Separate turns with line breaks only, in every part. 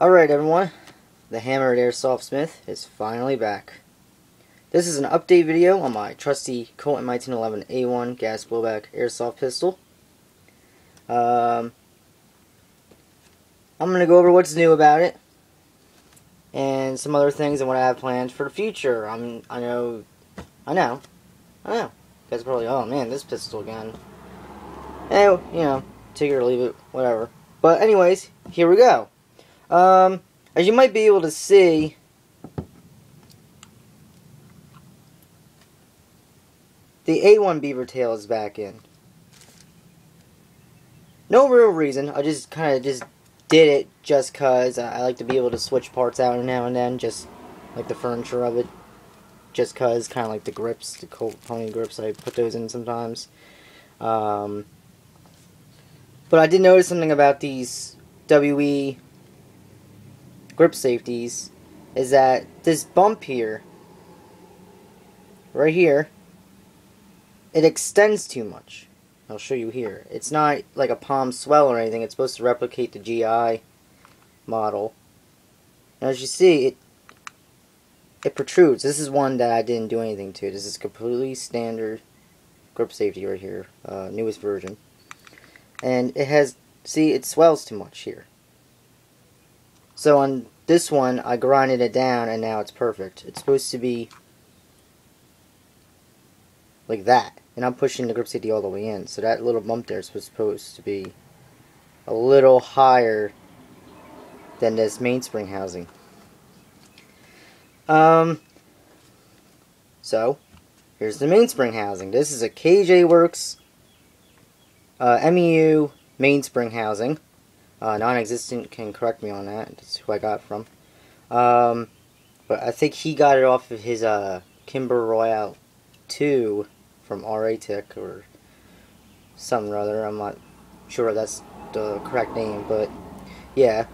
Alright everyone, the Hammered Airsoft Smith is finally back. This is an update video on my trusty Colt M1911A1 gas blowback airsoft pistol. I'm going to go over what's new about it and some other things and what I have planned for the future. I know. You guys are probably, oh man, this pistol again. And, you know, take it or leave it, whatever. But anyways, here we go. As you might be able to see, the A1 beaver tail is back in. No real reason, I just kind of did it just cause I like to be able to switch parts out now and then, just like the furniture of it. Just cause, kind of like the grips, the Colt pony grips, I put those in sometimes. But I did notice something about these WE grip safeties, is that this bump here, right here, it extends too much. I'll show you here. It's not like a palm swell or anything. It's supposed to replicate the GI model. And as you see, it protrudes. This is one that I didn't do anything to. This is completely standard grip safety right here, newest version. And it has, see, it swells too much here. So on this one, I grinded it down and now it's perfect. It's supposed to be like that. And I'm pushing the grip safety all the way in. So that little bump there is supposed to be a little higher than this mainspring housing. So, here's the mainspring housing. This is a KJ Works MEU mainspring housing. Non-existent can correct me on that. That's who I got it from. But I think he got it off of his Kimber Royale 2 from RA Tech or something or other. I'm not sure that's the correct name, but yeah.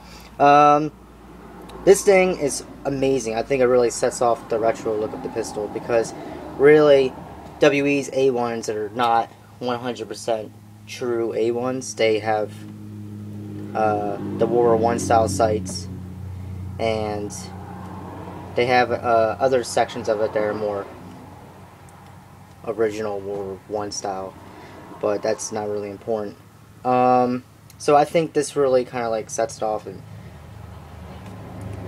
This thing is amazing. I think it really sets off the retro look of the pistol because really WE's A1s are not 100% true A1s. They have the World War I style sights, and they have other sections of it that are more original World War I style, but that's not really important. So I think this really kind of like sets it off and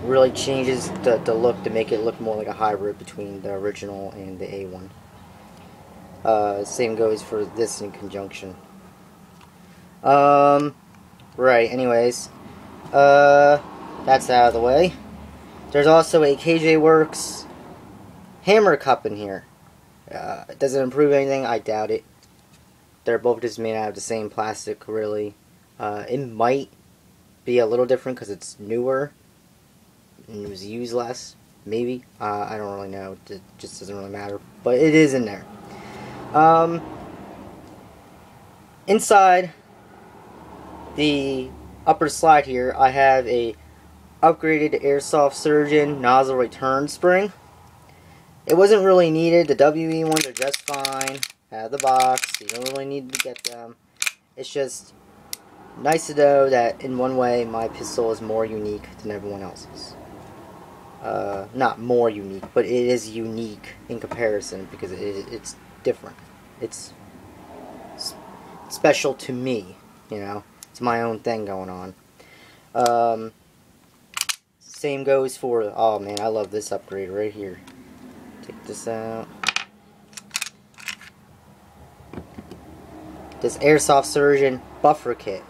really changes the look to make it look more like a hybrid between the original and the A1. Same goes for this in conjunction. Right, anyways, that's out of the way. There's also a KJ Works hammer cup in here. It doesn't improve anything, I doubt it. They're both just made out of the same plastic, really. It might be a little different because it's newer and it was used less, maybe. I don't really know, it just doesn't really matter. But it is in there. Inside the upper slide here, I have a upgraded Airsoft Surgeon nozzle return spring. It wasn't really needed. The WE ones are just fine out of the box. You don't really need to get them. It's just nice to know that in one way my pistol is more unique than everyone else's. Not more unique, but it is unique in comparison because it's different. It's special to me, you know. It's my own thing going on. Same goes for, oh man, I love this upgrade right here. Take this out. This Airsoft Surgeon buffer kit.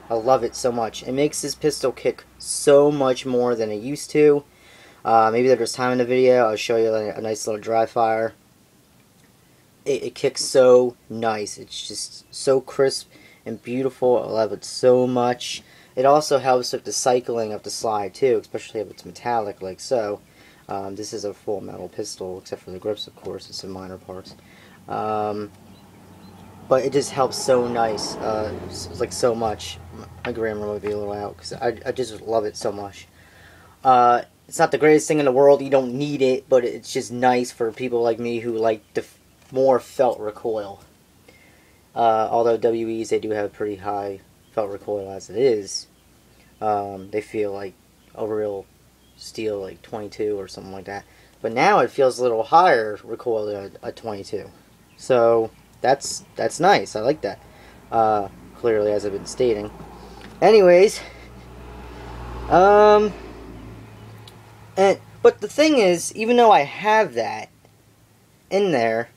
I love it so much. It makes this pistol kick so much more than it used to. Maybe there's time in the video, I'll show you a nice little dry fire. It kicks so nice. It's just so crisp and beautiful. I love it so much. It also helps with the cycling of the slide too, especially if it's metallic like so. This is a full metal pistol, except for the grips, of course, and some minor parts. But it just helps so nice, like so much. My grammar might be a little out because I just love it so much. It's not the greatest thing in the world. You don't need it, but it's just nice for people like me who like the more felt recoil. Although WEs, they do have pretty high felt recoil as it is. They feel like a real steel like 22 or something like that. But now it feels a little higher recoil than a 22. So that's nice. I like that. Clearly, as I've been stating. Anyways, but the thing is, even though I have that in there,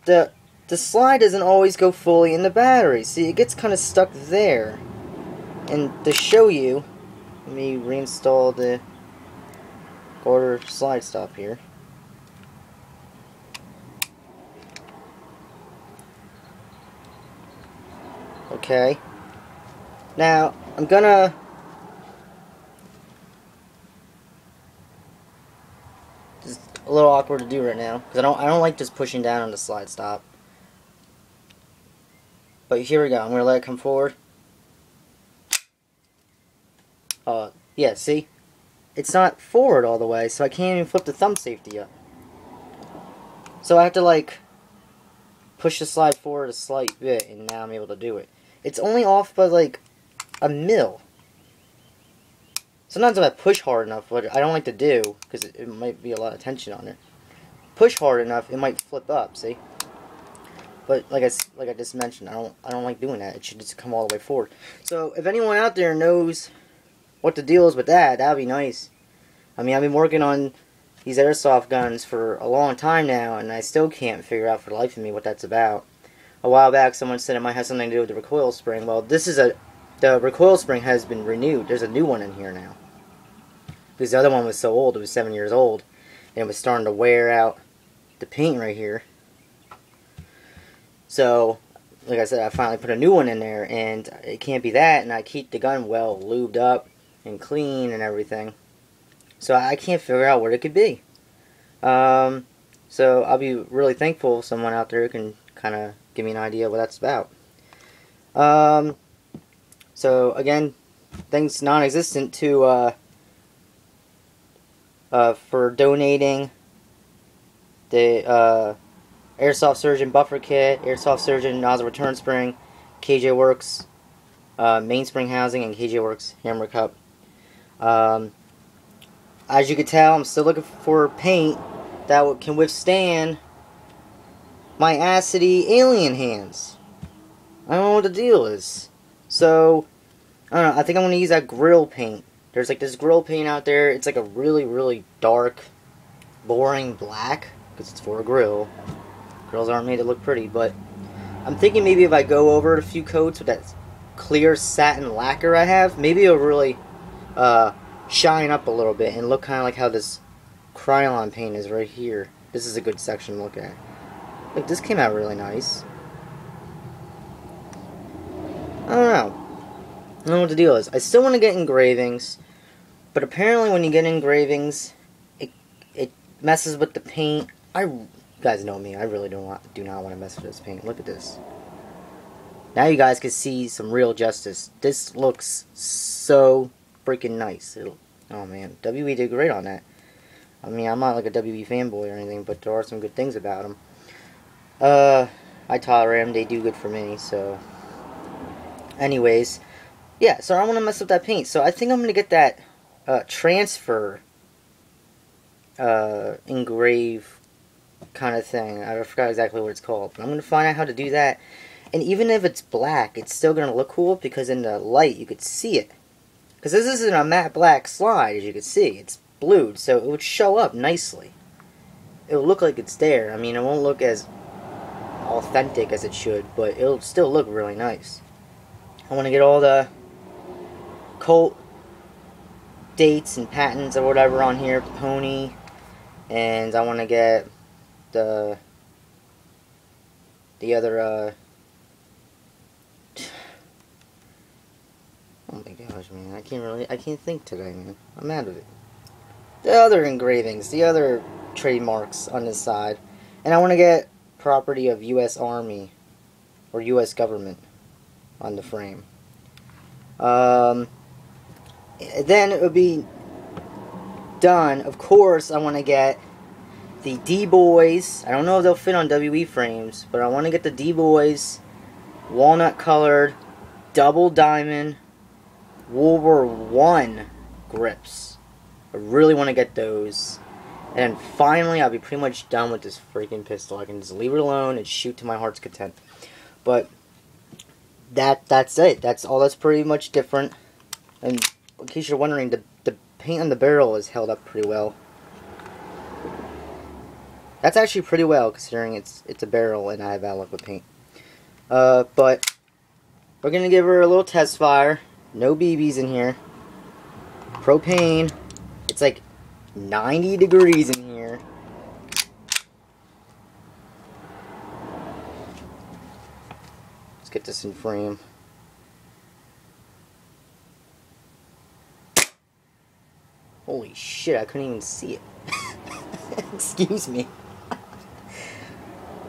the slide doesn't always go fully in the battery. See, it gets kind of stuck there. And to show you, let me reinstall the quarter slide stop here. Okay. Now, I'm gonna just a little awkward to do right now because I don't like just pushing down on the slide stop. But here we go. I'm gonna let it come forward. Yeah, see? It's not forward all the way, so I can't even flip the thumb safety up. So I have to, like, push the slide forward a slight bit, and now I'm able to do it. It's only off by, like, a mil. Sometimes if I push hard enough, what I don't like to do, because it might be a lot of tension on it, push hard enough, it might flip up, see? But like I just mentioned, I don't like doing that. It should just come all the way forward. So if anyone out there knows what the deal is with that, that'd be nice. I mean, I've been working on these airsoft guns for a long time now, and I still can't figure out for the life of me what that's about. A while back, someone said it might have something to do with the recoil spring. Well, the recoil spring has been renewed. There's a new one in here now. Because the other one was so old, it was 7 years old, and it was starting to wear out the paint right here. So, like I said, I finally put a new one in there, and it can't be that, and I keep the gun well lubed up and clean and everything. So I can't figure out what it could be. So I'll be really thankful if someone out there can kind of give me an idea what that's about. So again, thanks non-existent to for donating the Airsoft Surgeon Buffer Kit, Airsoft Surgeon Nozzle Return Spring, KJ Works Mainspring Housing, and KJ Works Hammer Cup. As you can tell, I'm still looking for paint that can withstand my acidy alien hands. I don't know what the deal is. So, I don't know, I think I'm going to use that grill paint. There's like this grill paint out there. It's like a really, really dark, boring black, because it's for a grill. Grills aren't made to look pretty, but I'm thinking maybe if I go over it a few coats with that clear satin lacquer I have, maybe it'll really shine up a little bit and look kind of like how this Krylon paint is right here. This is a good section to look at. Look, this came out really nice. I don't know. I don't know what the deal is. I still want to get engravings, but apparently when you get engravings, it messes with the paint. You guys know me. I really do not want to mess with this paint. Look at this. Now you guys can see some real justice. This looks so freaking nice. Oh man, WE did great on that. I mean, I'm not like a WE fanboy or anything, but there are some good things about them. I tolerate them. They do good for me. So, anyways, yeah. So I want to mess with that paint. So I think I'm gonna get that transfer engrave kind of thing. I forgot exactly what it's called, but I'm gonna find out how to do that. And even if it's black, it's still gonna look cool because in the light you could see it. Because this isn't a matte black slide, as you can see. It's blued, so it would show up nicely. It will look like it's there. I mean, it won't look as authentic as it should, but it'll still look really nice. I want to get all the Colt dates and patents or whatever on here, Pony, and I want to get the other, oh my gosh, man, I can't think today, man. I'm out of it. The other engravings, the other trademarks on this side. And I want to get property of U.S. Army or U.S. government on the frame. Then it would be done. Of course, I want to get the D-Boys. I don't know if they'll fit on WE frames, but I want to get the D-Boys walnut colored double diamond World War I grips. I really want to get those. And then finally, I'll be pretty much done with this freaking pistol. I can just leave it alone and shoot to my heart's content. But that's it. That's all that's pretty much different. And in case you're wondering, the paint on the barrel is held up pretty well. That's actually pretty well, considering it's a barrel and I have bad luck with paint. But we're gonna give her a little test fire. No BBs in here. Propane. It's like 90 degrees in here. Let's get this in frame. Holy shit, I couldn't even see it. Excuse me.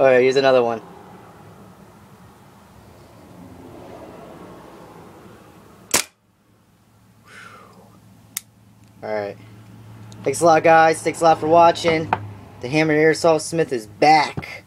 Alright, here's another one. Alright. Thanks a lot, guys. Thanks a lot for watching. The Hammered Airsoft Smith is back.